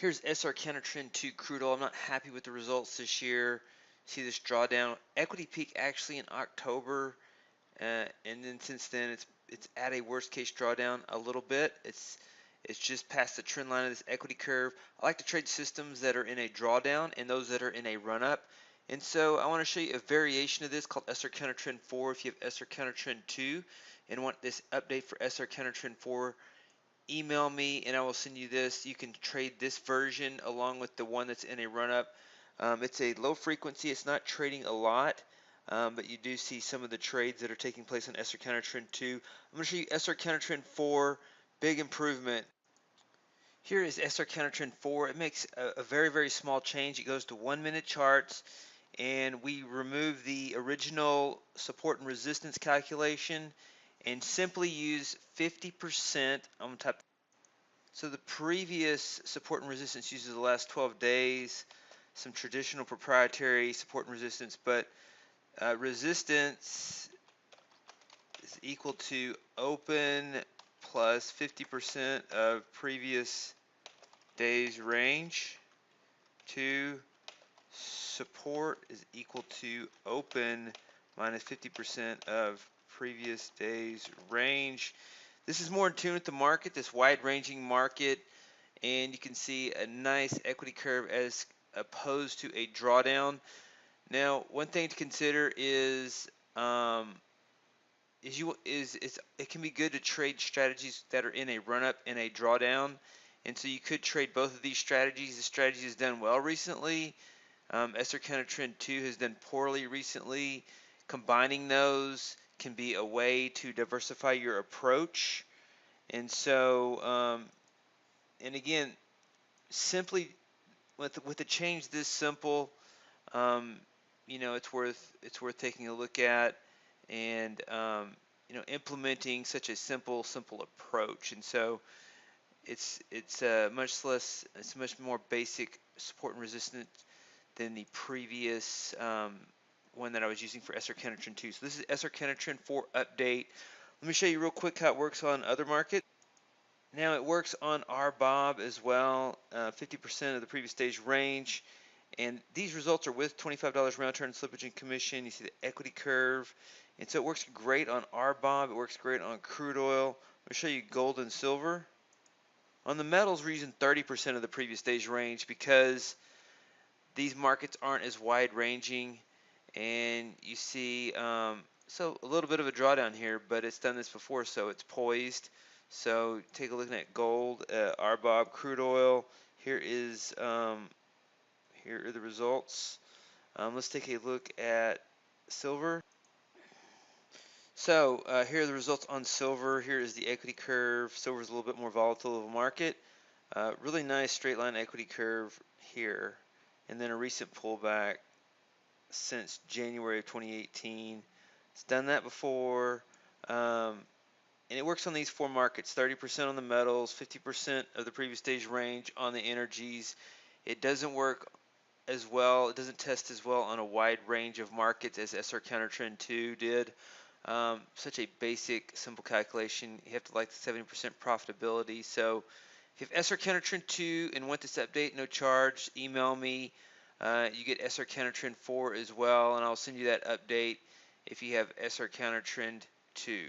Here's SR CounterTrend II Crude Oil. I'm not happy with the results this year. See this drawdown. Equity peak actually in October, and then since then it's at a worst case drawdown a little bit. It's just past the trend line of this equity curve. I like to trade systems that are in a drawdown and those that are in a run up. And so I want to show you a variation of this called SR CounterTrend IV. If you have SR CounterTrend II and want this update for SR CounterTrend IV, email me and I will send you this. You can trade this version along with the one that's in a run-up. It's a low frequency. It's not trading a lot, but you do see some of the trades that are taking place on SR CounterTrend 2. I'm going to show you SR CounterTrend 4. Big improvement. Here is SR CounterTrend 4. It makes a very, very small change. It goes to 1-minute charts, and we remove the original support and resistance calculation and simply use 50%. I'm going to type. So the previous support and resistance uses the last 12 days, some traditional proprietary support and resistance, but resistance is equal to open plus 50% of previous day's range. To support is equal to open minus 50% of previous day's range. This is more in tune with the market, this wide-ranging market, and you can see a nice equity curve as opposed to a drawdown. Now, one thing to consider is it can be good to trade strategies that are in a run-up and a drawdown, and so you could trade both of these strategies. The strategy has done well recently. SR CounterTrend 2 has done poorly recently. Combining those can be a way to diversify your approach. And so, and again, simply with a change this simple, it's worth taking a look at, and implementing such a simple approach. And so it's much more basic support and resistance than the previous one that I was using for SR CounterTrend 2. So this is SR CounterTrend 4 update. Let me show you real quick how it works on other markets. Now it works on RBOB as well, 50% of the previous day's range. And these results are with $25 round turn slippage and commission. You see the equity curve. And so it works great on RBOB. It works great on crude oil. I'll show you gold and silver. On the metals, we're using 30% of the previous day's range because these markets aren't as wide-ranging, and you see so a little bit of a drawdown here, but it's done this before, so it's poised. So take a look at gold, RBOB, crude oil. Here are the results. Let's take a look at silver. So here are the results on silver. Here is the equity curve. Silver is a little bit more volatile of a market. Really nice straight line equity curve here, and then a recent pullback since January of 2018. It's done that before, and it works on these four markets: 30% on the metals, 50% of the previous day's range on the energies. It doesn't work as well, it doesn't test as well on a wide range of markets as SR CounterTrend 2 did. Such a basic, simple calculation. You have to like the 70% profitability. So if you have SR CounterTrend 2 and want this update, no charge, email me. You get SR CounterTrend 4 as well, and I'll send you that update if you have SR CounterTrend 2.